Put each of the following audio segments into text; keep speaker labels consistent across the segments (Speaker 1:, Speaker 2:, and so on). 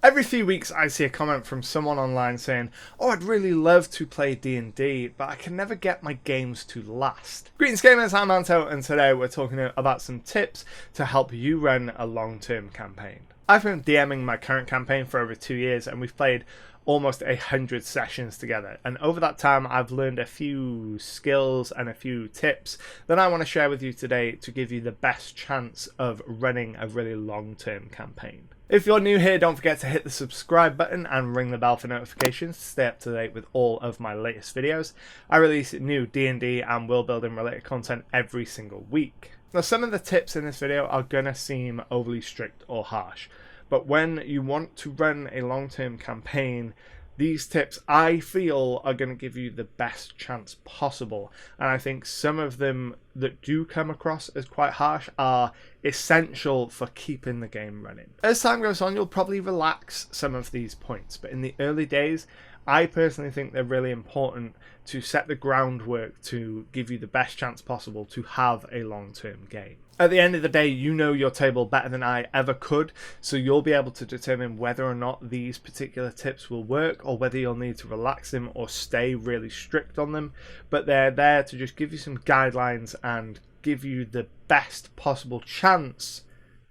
Speaker 1: Every few weeks I see a comment from someone online saying, "Oh, I'd really love to play D&D, but I can never get my games to last." Greetings gamers, I'm Anto, and today we're talking about some tips to help you run a long-term campaign. I've been DMing my current campaign for over 2 years and we've played almost 100 sessions together, and over that time I've learned a few skills and a few tips that I want to share with you today to give you the best chance of running a really long-term campaign. If you're new here, don't forget to hit the subscribe button and ring the bell for notifications to stay up to date with all of my latest videos. I release new D&D and world building related content every single week. Now, some of the tips in this video are gonna seem overly strict or harsh, but when you want to run a long-term campaign, these tips I feel are going to give you the best chance possible, and I think some of them that do come across as quite harsh are essential for keeping the game running. As time goes on, you'll probably relax some of these points, but in the early days I personally think they're really important to set the groundwork to give you the best chance possible to have a long-term game. At the end of the day, you know your table better than I ever could, so you'll be able to determine whether or not these particular tips will work or whether you'll need to relax them or stay really strict on them. But they're there to just give you some guidelines and give you the best possible chance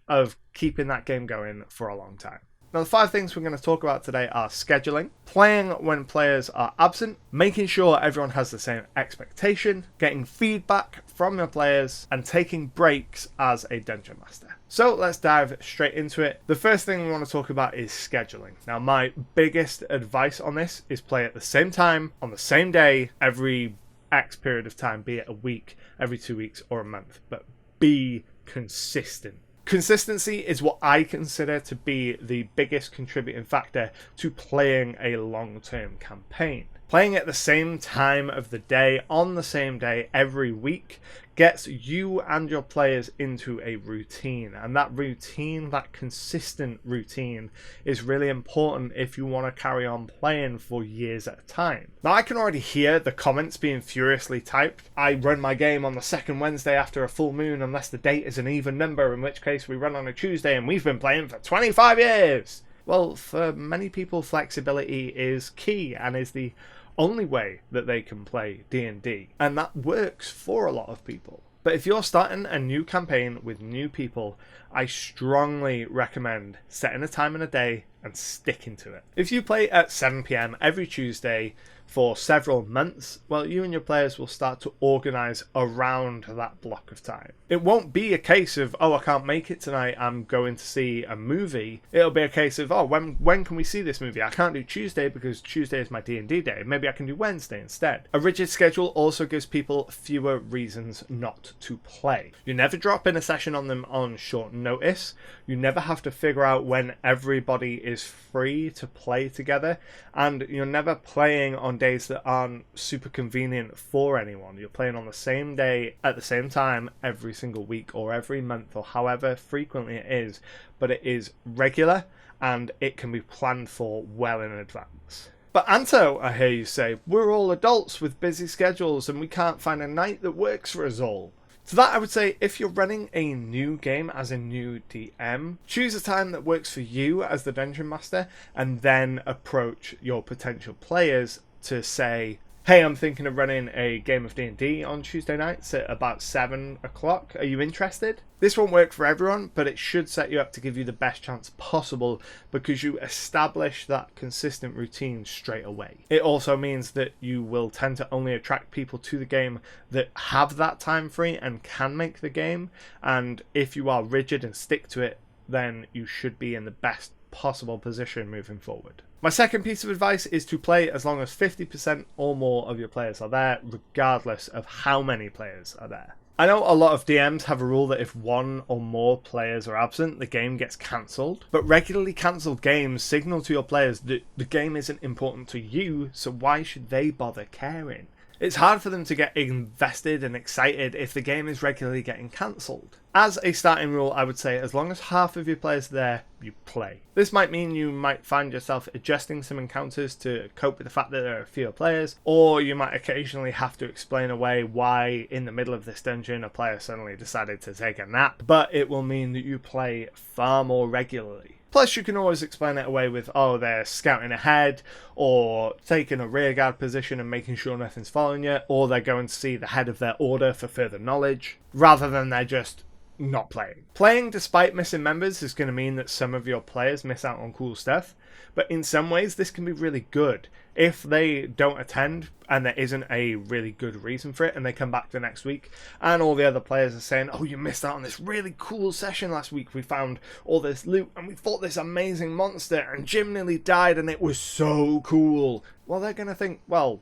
Speaker 1: of keeping that game going for a long time. Now, the 5 things we're going to talk about today are scheduling, playing when players are absent, making sure everyone has the same expectation, getting feedback from your players, and taking breaks as a dungeon master. So let's dive straight into it. The first thing we want to talk about is scheduling. Now, my biggest advice on this is play at the same time, on the same day, every X period of time, be it a week, every 2 weeks, or a month, but be consistent. Consistency is what I consider to be the biggest contributing factor to playing a long-term campaign. Playing at the same time of the day, on the same day, every week, gets you and your players into a routine. And that routine, that consistent routine, is really important if you want to carry on playing for years at a time. Now, I can already hear the comments being furiously typed. I run my game on the second Wednesday after a full moon unless the date is an even number, in which case we run on a Tuesday and we've been playing for 25 years. Well, for many people, flexibility is key and is the only way that they can play D&D, and that works for a lot of people. But if you're starting a new campaign with new people, I strongly recommend setting a time and a day and sticking to it. If you play at 7 PM every Tuesday for several months, well, you and your players will start to organise around that block of time. It won't be a case of, oh, I can't make it tonight, I'm going to see a movie. It'll be a case of, oh, when can we see this movie? I can't do Tuesday because Tuesday is my D&D day. Maybe I can do Wednesday instead. A rigid schedule also gives people fewer reasons not to play. You never drop in a session on them on short notice. You never have to figure out when everybody is free to play together, and you're never playing on days that aren't super convenient for anyone. You're playing on the same day at the same time every single week or every month or however frequently it is, but it is regular and it can be planned for well in advance. But Anto, I hear you say, we're all adults with busy schedules and we can't find a night that works for us all. To that, I would say, if you're running a new game as a new DM, choose a time that works for you as the Dungeon Master and then approach your potential players to say, hey, I'm thinking of running a game of D&D on Tuesday nights at about 7 o'clock. Are you interested? This won't work for everyone, but it should set you up to give you the best chance possible because you establish that consistent routine straight away. It also means that you will tend to only attract people to the game that have that time free and can make the game. And if you are rigid and stick to it, then you should be in the best possible position moving forward. My second piece of advice is to play as long as 50% or more of your players are there, regardless of how many players are there. I know a lot of DMs have a rule that if one or more players are absent, the game gets cancelled, but regularly cancelled games signal to your players that the game isn't important to you, so why should they bother caring? It's hard for them to get invested and excited if the game is regularly getting cancelled. As a starting rule, I would say as long as half of your players are there, you play. This might mean you might find yourself adjusting some encounters to cope with the fact that there are fewer players, or you might occasionally have to explain away why in the middle of this dungeon a player suddenly decided to take a nap, but it will mean that you play far more regularly. Plus, you can always explain it away with, oh, they're scouting ahead, or taking a rearguard position and making sure nothing's following you, or they're going to see the head of their order for further knowledge, rather than they're just not playing. Playing despite missing members is going to mean that some of your players miss out on cool stuff, but in some ways this can be really good. If they don't attend and there isn't a really good reason for it and they come back the next week and all the other players are saying, oh, you missed out on this really cool session last week, we found all this loot and we fought this amazing monster and Jim nearly died and it was so cool. Well, they're going to think, well,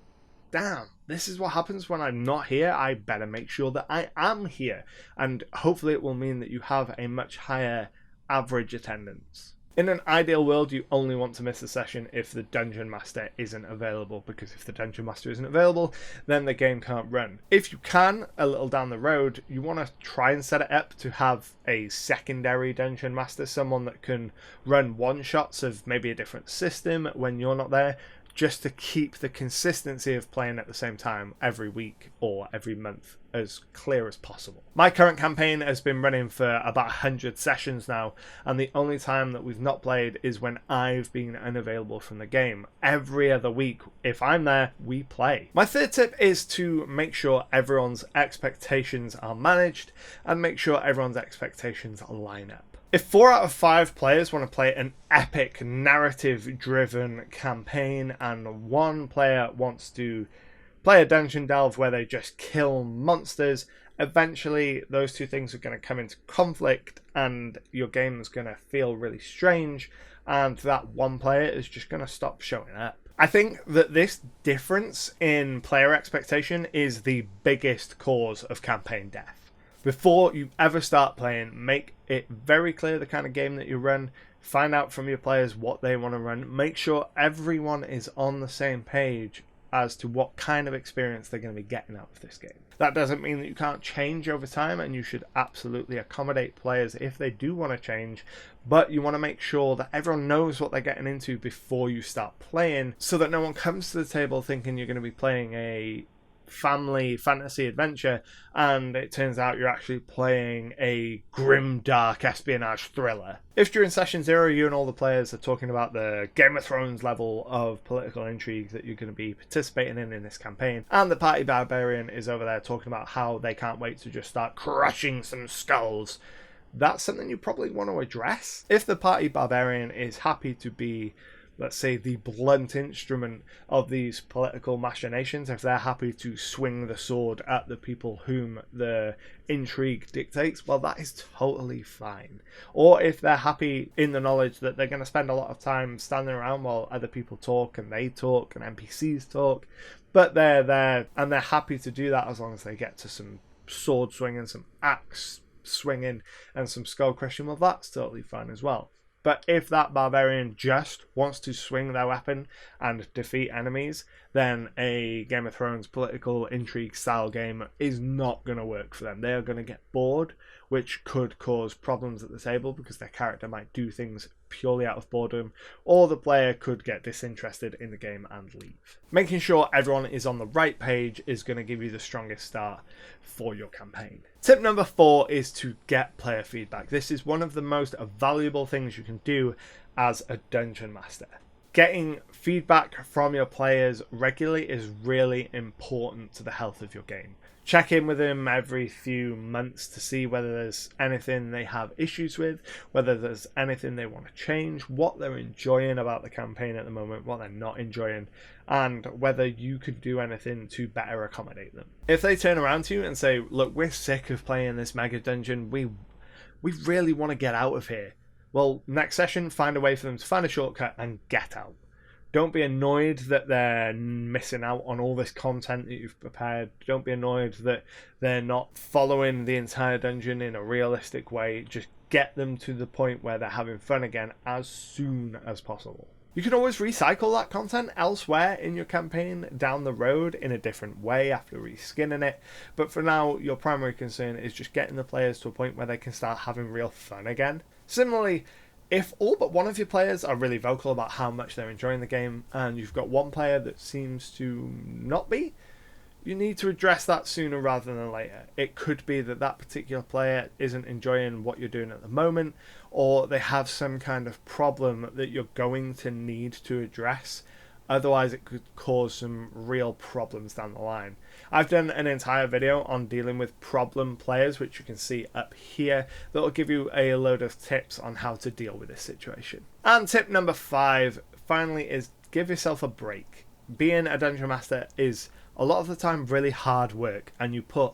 Speaker 1: damn, this is what happens when I'm not here. I better make sure that I am here. And hopefully it will mean that you have a much higher average attendance. In an ideal world, you only want to miss a session if the Dungeon Master isn't available, because if the Dungeon Master isn't available, then the game can't run. If you can, a little down the road, you want to try and set it up to have a secondary Dungeon Master, someone that can run one-shots of maybe a different system when you're not there, just to keep the consistency of playing at the same time every week or every month as clear as possible. My current campaign has been running for about 100 sessions now, and the only time that we've not played is when I've been unavailable from the game. Every other week, if I'm there, we play. My third tip is to make sure everyone's expectations are managed and make sure everyone's expectations line up. If 4 out of 5 players want to play an epic narrative-driven campaign and 1 player wants to play a dungeon delve where they just kill monsters, eventually those 2 things are going to come into conflict and your game is going to feel really strange and that 1 player is just going to stop showing up. I think that this difference in player expectation is the biggest cause of campaign death. Before you ever start playing, make it very clear the kind of game that you run. Find out from your players what they want to run. Make sure everyone is on the same page as to what kind of experience they're going to be getting out of this game. That doesn't mean that you can't change over time, and you should absolutely accommodate players if they do want to change, but you want to make sure that everyone knows what they're getting into before you start playing, so that no one comes to the table thinking you're going to be playing a family fantasy adventure and it turns out you're actually playing a grim dark espionage thriller. If during session 0 you and all the players are talking about the Game of Thrones level of political intrigue that you're going to be participating in this campaign, and the party barbarian is over there talking about how they can't wait to just start crushing some skulls, that's something you probably want to address. If the party barbarian is happy to be, let's say, the blunt instrument of these political machinations, if they're happy to swing the sword at the people whom the intrigue dictates, well, that is totally fine. Or if they're happy in the knowledge that they're going to spend a lot of time standing around while other people talk and they talk and NPCs talk, but they're there and they're happy to do that as long as they get to some sword swinging, some axe swinging and some skull crushing, well, that's totally fine as well. But if that barbarian just wants to swing their weapon and defeat enemies, then a Game of Thrones political intrigue style game is not going to work for them. They are going to get bored, which could cause problems at the table because their character might do things purely out of boredom, or the player could get disinterested in the game and leave. Making sure everyone is on the right page is going to give you the strongest start for your campaign. Tip number 4 is to get player feedback. This is one of the most valuable things you can do as a dungeon master. Getting feedback from your players regularly is really important to the health of your game. Check in with them every few months to see whether there's anything they have issues with, whether there's anything they want to change, what they're enjoying about the campaign at the moment, what they're not enjoying, and whether you can do anything to better accommodate them. If they turn around to you and say, look, we're sick of playing this mega dungeon, we really want to get out of here, well, next session, find a way for them to find a shortcut and get out. Don't be annoyed that they're missing out on all this content that you've prepared. Don't be annoyed that they're not following the entire dungeon in a realistic way. Just get them to the point where they're having fun again as soon as possible. You can always recycle that content elsewhere in your campaign down the road in a different way after reskinning it. But for now, your primary concern is just getting the players to a point where they can start having real fun again. Similarly, if all but one of your players are really vocal about how much they're enjoying the game and you've got one player that seems to not be, you need to address that sooner rather than later. It could be that that particular player isn't enjoying what you're doing at the moment, or they have some kind of problem that you're going to need to address. Otherwise, it could cause some real problems down the line. I've done an entire video on dealing with problem players, which you can see up here, that will give you a load of tips on how to deal with this situation. And tip number 5, finally, is give yourself a break. Being a Dungeon Master is a lot of the time really hard work, and you put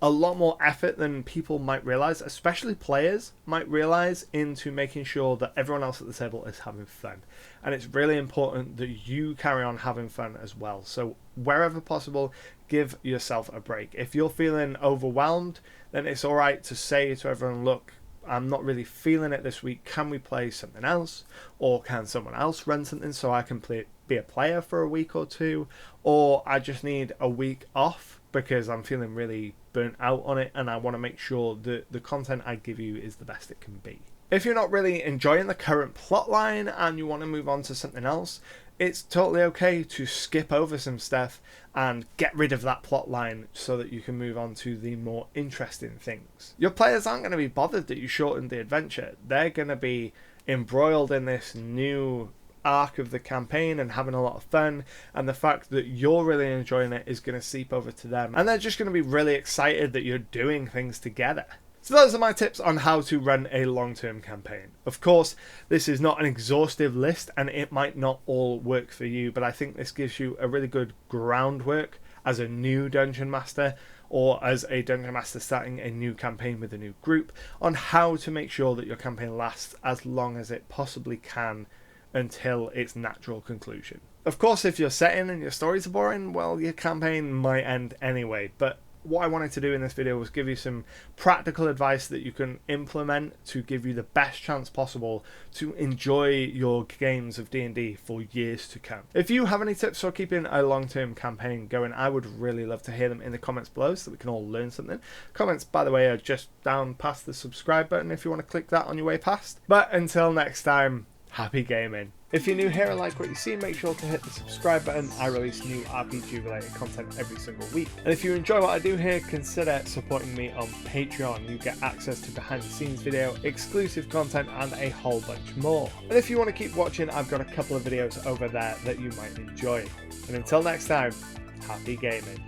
Speaker 1: a lot more effort than people might realize, especially players might realize, into making sure that everyone else at the table is having fun. And it's really important that you carry on having fun as well. So wherever possible, give yourself a break. If you're feeling overwhelmed, then it's all right to say to everyone, look, I'm not really feeling it this week. Can we play something else? Or can someone else run something so I can be a player for a week or two? Or I just need a week off because I'm feeling really burnt out on it, and I want to make sure that the content I give you is the best it can be. If you're not really enjoying the current plotline and you want to move on to something else, it's totally okay to skip over some stuff and get rid of that plot line so that you can move on to the more interesting things. Your players aren't going to be bothered that you shortened the adventure. They're going to be embroiled in this new arc of the campaign and having a lot of fun, and the fact that you're really enjoying it is going to seep over to them, and they're just going to be really excited that you're doing things together. So those are my tips on how to run a long-term campaign. Of course, this is not an exhaustive list and it might not all work for you, but I think this gives you a really good groundwork as a new Dungeon Master, or as a Dungeon Master starting a new campaign with a new group, on how to make sure that your campaign lasts as long as it possibly can until its natural conclusion. Of course, if your setting and your stories are boring, well, your campaign might end anyway, but what I wanted to do in this video was give you some practical advice that you can implement to give you the best chance possible to enjoy your games of D&D for years to come. If you have any tips for keeping a long-term campaign going, I would really love to hear them in the comments below so that we can all learn something. Comments, by the way, are just down past the subscribe button if you want to click that on your way past. But until next time, happy gaming. If you're new here and like what you see, make sure to hit the subscribe button. I release new RPG related content every single week. And if you enjoy what I do here, consider supporting me on Patreon. You get access to behind the scenes video, exclusive content, and a whole bunch more. And if you want to keep watching, I've got a couple of videos over there that you might enjoy. And until next time, happy gaming.